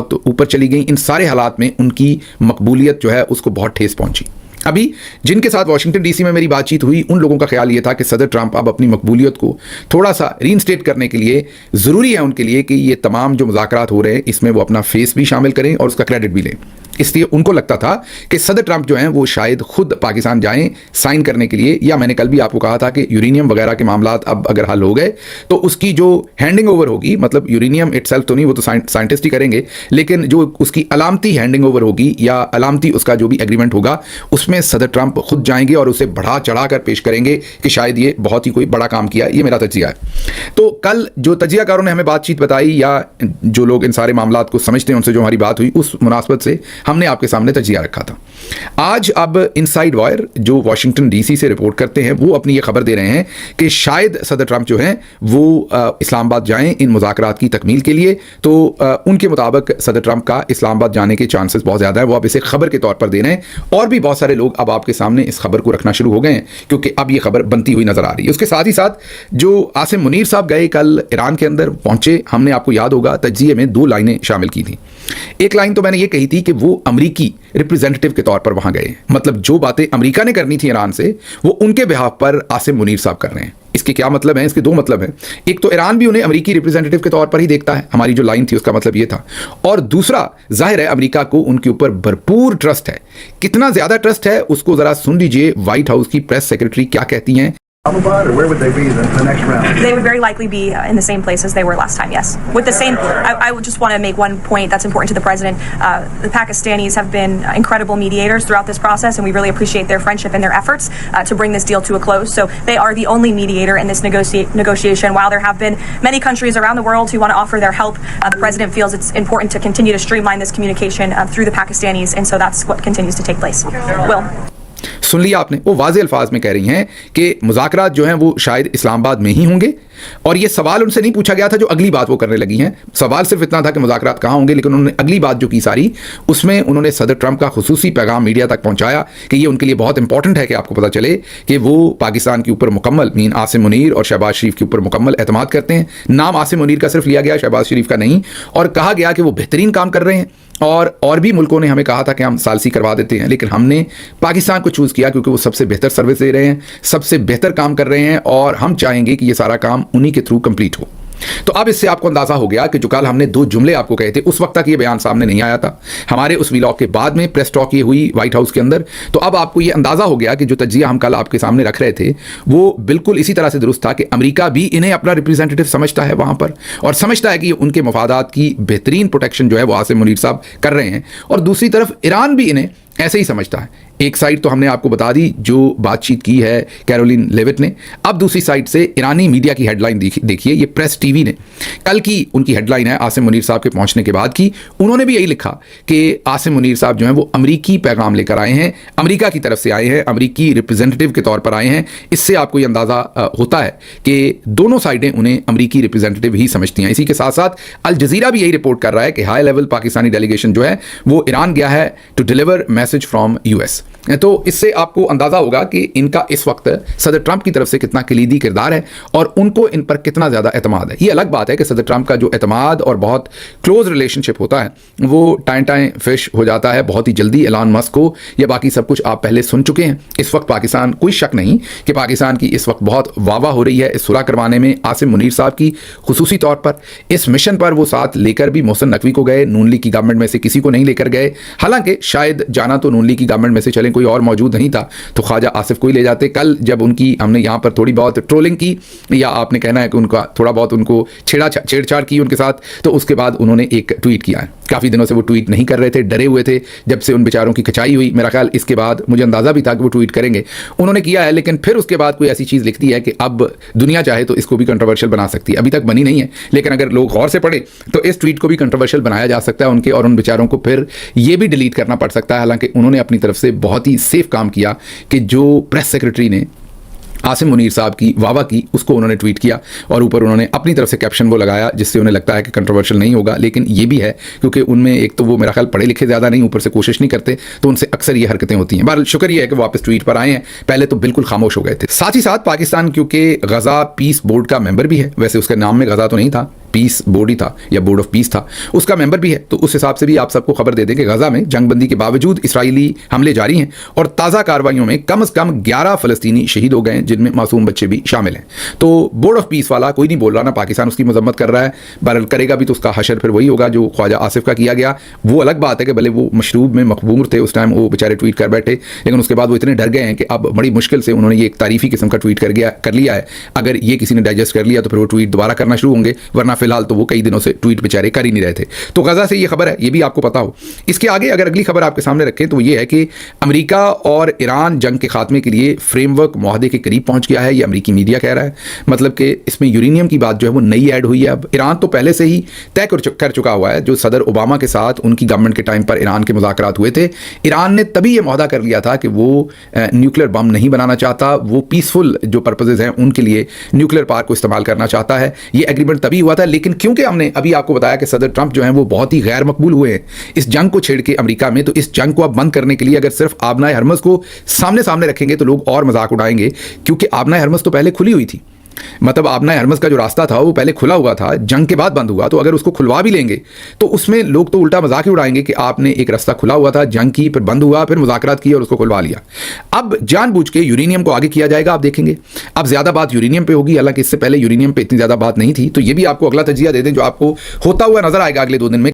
तो ऊपर चली गई। इन सारे हालात में उनकी मकबूलियत जो है उसको बहुत ठेस पहुंची। अभी जिनके साथ वाशिंगटन डीसी में मेरी बातचीत हुई उन लोगों का ख्याल ये था कि सदर ट्रंप अब अपनी मकबूलियत को थोड़ा सा रीइंस्टेट करने के लिए ज़रूरी है उनके लिए कि ये तमाम जो मुज़ाकरात हो रहे हैं इसमें वो अपना फेस भी शामिल करें और उसका क्रेडिट भी लें। इसलिए उनको लगता था कि सदर ट्रंप जो हैं वो शायद खुद पाकिस्तान जाएं साइन करने के लिए, या मैंने कल भी आपको कहा था कि यूरेनियम वगैरह के मामलात अब अगर हल हो गए तो उसकी जो हैंडिंग ओवर होगी, मतलब यूरेनियम इटसेल्फ तो नहीं, वो तो साइंटिस्ट ही करेंगे, लेकिन जो उसकी अलामती हैंडिंग ओवर होगी या अलामती उसका जो भी एग्रीमेंट होगा उसमें सदर ट्रंप खुद जाएंगे और उसे बढ़ा चढ़ा कर पेश करेंगे कि शायद ये बहुत ही कोई बड़ा काम किया। ये मेरा तजिया है। तो कल जो तजियाकारों ने हमें बातचीत बताई या जो लोग इन सारे मामलात को समझते हैं उनसे जो हमारी बात हुई उस मुनासबत से हमने आपके सामने तजिया रखा था। आज अब इनसाइड वायर जो वाशिंगटन डीसी से रिपोर्ट करते हैं वो अपनी ये खबर दे रहे हैं कि शायद सदर ट्रंप जो हैं वो इस्लामाबाद जाएं इन मुज़ाकरात की तकमील के लिए। तो उनके मुताबिक सदर ट्रंप का इस्लामाबाद जाने के चांसेस बहुत ज़्यादा है। वो अब इसे खबर के तौर पर दे रहे हैं और भी बहुत सारे लोग अब आपके सामने इस खबर को रखना शुरू हो गए हैं क्योंकि अब ये खबर बनती हुई नजर आ रही है। उसके साथ ही साथ जो आसिम मुनीर साहब गए कल ईरान के अंदर पहुंचे, हमने आपको याद होगा तज्जिए में 2 लाइनें शामिल की थी। एक लाइन तो मैंने ये कही थी कि वो अमरीकी रिप्रेजेंटेटिव के तौर पर वहां गए, मतलब जो बातें अमेरिका ने करनी थी ईरान से वो उनके बिहाफ पर आसिम मुनीर साहब कर रहे हैं। इसके क्या मतलब है? इसके 2 मतलब हैं। एक तो ईरान भी उन्हें अमेरिकी रिप्रेजेंटेटिव के तौर पर ही देखता है, हमारी जो लाइन थी उसका मतलब ये था, और दूसरा जाहिर है अमेरिका को उनके ऊपर भरपूर ट्रस्ट है। कितना ज्यादा ट्रस्ट है उसको जरा सुन लीजिए व्हाइट हाउस की प्रेस सेक्रेटरी क्या कहती हैं। Or where would they be the next round? They would very likely be in the same place as they were last time, yes. With the same, I would just want to make one point that's important to the president. The Pakistanis have been incredible mediators throughout this process, and we really appreciate their friendship and their efforts to bring this deal to a close. So they are the only mediator in this negotiation. While there have been many countries around the world who want to offer their help, the president feels it's important to continue to streamline this communication through the Pakistanis, and so that's what continues to take place. Will. सुन लिया आपने, वो वाज़े अल्फाज में कह रही हैं कि मुज़ाकरात जो हैं वो शायद इस्लामाबाद में ही होंगे। और ये सवाल उनसे नहीं पूछा गया था जो अगली बात वो करने लगी हैं। सवाल सिर्फ इतना था कि मुज़ाकरात कहाँ होंगे, लेकिन उन्होंने अगली बात जो की सारी उसमें उन्होंने सदर ट्रंप का खुसूसी पैगाम मीडिया तक पहुंचाया कि ये उनके लिए बहुत इंपॉर्टेंट है कि आपको पता चले कि वो पाकिस्तान के ऊपर मुकम्मल मीन आसिम मुनीर और शहबाज शरीफ के ऊपर मुकम्मल एतमाद करते हैं। नाम आसिम मुनीर का सिर्फ लिया गया, शहबाज शरीफ का नहीं, और कहा गया कि वो बेहतरीन काम कर रहे हैं। और भी मुल्कों ने हमें कहा था कि हम सालसी करवा देते हैं, लेकिन हमने पाकिस्तान को चूज़ किया क्योंकि वो सबसे बेहतर सर्विस दे रहे हैं, सबसे बेहतर काम कर रहे हैं और हम चाहेंगे कि ये सारा काम उन्हीं के थ्रू कंप्लीट हो। तो अब इससे आपको अंदाजा हो गया कि जो कल हमने 2 जुमले आपको कहे थे उस वक्त तक ये बयान सामने नहीं आया था। हमारे उस व्लॉग के बाद में प्रेस टॉक ये हुई व्हाइट हाउस के अंदर, तो अब आपको ये अंदाजा हो गया कि जो तज्जिया हम कल आपके सामने रख रहे थे वो बिल्कुल इसी तरह से दुरुस्त था कि अमेरिका भी इन्हें अपना रिप्रेजेंटेटिव समझता है वहां पर और समझता है कि उनके मफादात की बेहतरीन प्रोटेक्शन जो है वो आसिम मुनीर साहब कर रहे हैं, और दूसरी तरफ ईरान भी इन्हें ऐसे ही समझता है। एक साइड तो हमने आपको बता दी जो बातचीत की है कैरोलिन लेविट ने, अब दूसरी साइड से ईरानी मीडिया की हेडलाइन देखिए। ये प्रेस टीवी ने कल की उनकी हेडलाइन है आसिम मुनीर साहब के पहुंचने के बाद की। उन्होंने भी यही लिखा कि आसिम मुनीर साहब जो हैं वो अमरीकी पैगाम लेकर आए हैं, अमेरिका की तरफ से आए हैं, अमरीकी रिप्रेजेंटेटिव के तौर पर आए हैं। इससे आपको ये अंदाज़ा होता है कि दोनों साइडें उन्हें अमरीकी रिप्रेजेंटेटिव ही समझती हैं। इसी के साथ साथ अल जजीरा भी यही रिपोर्ट कर रहा है कि हाई लेवल पाकिस्तानी डेलीगेशन जो है वो ईरान गया है to deliver message from US. तो इससे आपको अंदाजा होगा कि इनका इस वक्त सदर ट्रंप की तरफ से कितना कलीदी किरदार है और उनको इन पर कितना ज़्यादा एतमाद है। ये अलग बात है कि सदर ट्रंप का जो एतमाद और बहुत क्लोज रिलेशनशिप होता है वो टाइम फिश हो जाता है बहुत ही जल्दी। एलन मस्क को या बाकी सब कुछ आप पहले सुन चुके हैं। इस वक्त पाकिस्तान, कोई शक नहीं कि पाकिस्तान की इस वक्त बहुत वाह हो रही है इस सुलह करवाने में आसिम मुनीर साहब की खुसूसी तौर पर। इस मिशन पर वो साथ लेकर भी मोहसिन नकवी को गए, नून लीग की गवर्नमेंट में से किसी को नहीं लेकर गए। हालांकि शायद जाना तो नून लीग की गवर्नमेंट में से चले कोई और मौजूद नहीं था तो ख्वाजा आसिफ को ही ले जाते। कल जब उनकी हमने यहाँ पर थोड़ी बहुत ट्रोलिंग की या आपने कहना है कि उनका थोड़ा बहुत उनको छेड़छाड़ की उनके साथ, तो उसके बाद उन्होंने एक ट्वीट किया है। काफ़ी दिनों से वो ट्वीट नहीं कर रहे थे, डरे हुए थे जब से उन बेचारों की खचाई हुई। मेरा ख्याल इसके बाद मुझे अंदाज़ा भी था कि वो ट्वीट करेंगे, उन्होंने किया है, लेकिन फिर उसके बाद कोई ऐसी चीज़ लिखती है कि अब दुनिया चाहे तो इसको भी कंट्रोवर्शियल बना सकती है। अभी तक बनी नहीं है, लेकिन अगर लोग गौर से पढ़े तो इस ट्वीट को भी कंट्रोवर्शियल बनाया जा सकता है उनके, और उन बेचारों को फिर ये भी डिलीट करना पड़ सकता है। हालांकि उन्होंने अपनी तरफ से बहुत ही सेफ काम किया कि जो प्रेस सेक्रेटरी ने आसिम मुनीर साहब की वाह की उसको उन्होंने ट्वीट किया और ऊपर उन्होंने अपनी तरफ से कैप्शन वो लगाया जिससे उन्हें लगता है कि कंट्रोवर्शियल नहीं होगा। लेकिन ये भी है क्योंकि उनमें एक तो वो मेरा ख्याल पढ़े लिखे ज़्यादा नहीं, ऊपर से कोशिश नहीं करते, तो उनसे अक्सर ये हरकतें होती हैं। बहरहाल शुक्रिया है कि वापस ट्वीट पर आए हैं, पहले तो बिल्कुल खामोश हो गए थे। साथ ही साथ पाकिस्तान क्योंकि गज़ा पीस बोर्ड का मेंबर भी है, वैसे उसके नाम में गज़ा तो नहीं था, पीस बोर्ड ही था या बोर्ड ऑफ पीस था, उसका मेंबर भी है। तो उस हिसाब से भी आप सबको खबर दे दें कि गजा में जंगबंदी के बावजूद इसराइली हमले जारी हैं और ताज़ा कार्रवाइयों में कम से कम 11 फ़लस्तीनी शहीद हो गए हैं, जिनमें मासूम बच्चे भी शामिल हैं। तो बोर्ड ऑफ पीस वाला कोई नहीं बोल रहा, ना पाकिस्तान उसकी मजम्मत कर रहा है, बहरहाल करेगा भी तो उसका हशर फिर वही होगा जो ख्वाजा आसिफ का किया गया। वो अलग बात है कि भले वो मशरूब में मकबूर थे उस टाइम, वो बेचारे ट्वीट कर बैठे, लेकिन उसके बाद वो इतने डर गए हैं कि अब बड़ी मुश्किल से उन्होंने ये एक तारीफी किस्म का ट्वीट कर लिया है। अगर ये किसी ने डाइजेस्ट कर लिया तो फिर वो ट्वीट दोबारा करना शुरू होंगे, वरना फिलहाल तो वो कई दिनों से ट्वीट बेचारे कर ही नहीं रहे थे। तो गजा से ये खबर है, ये भी आपको पता हो। इसके आगे अगर अगली खबर आपके सामने रखें तो ये है कि अमेरिका और ईरान जंग के खात्मे के लिए फ्रेमवर्क मुआहदे के करीब पहुंच गया है, ये अमेरिकी मीडिया कह रहा है। मतलब कि इसमें यूरेनियम की बात जो है वो नई ऐड हुई है। अब ईरान तो पहले से ही तय कर चुका हुआ है, जो सदर ओबामा के साथ उनकी गवर्नमेंट के टाइम पर ईरान के मुज़ाकरात हुए थे, ईरान ने तभी ये मुआहदा कर लिया था कि वो न्यूक्लियर बम नहीं बनाना चाहता, वो पीसफुल जो पर्पसेज हैं उनके लिए न्यूक्लियर पावर को इस्तेमाल करना चाहता है। ये एग्रीमेंट तभी हुआ था, लेकिन क्योंकि हमने अभी आपको बताया कि सदर ट्रंप जो हैं वो बहुत ही गैर मकबूल हुए हैं इस जंग को छेड़ के अमेरिका में, तो इस जंग को अब बंद करने के लिए अगर सिर्फ आबनाए हरमज़ को सामने रखेंगे तो लोग और मजाक उड़ाएंगे, क्योंकि आबनाए हरमज़ तो पहले खुली हुई थी। मतलब आबनाए हरमज़ का जो रास्ता था वो पहले खुला हुआ था, जंग के बाद बंद हुआ। तो अगर उसको खुलवा भी लेंगे तो उसमें लोग तो उल्टा मजाक ही उड़ाएंगे कि आपने एक रास्ता खुला हुआ था, जंग की, फिर बंद हुआ, फिर मुज़ाकरात किए और उसको खुलवा लिया। अब जानबूझ के यूरेनियम को आगे किया जाएगा, आप देखेंगे अब ज़्यादा बात यूरेनियम पे होगी, हालांकि इससे पहले यूरेनियम पे इतनी ज़्यादा बात नहीं थी। तो ये भी आपको अगला तजिया दे दें जो आपको होता हुआ नजर आएगा अगले 2 दिन में।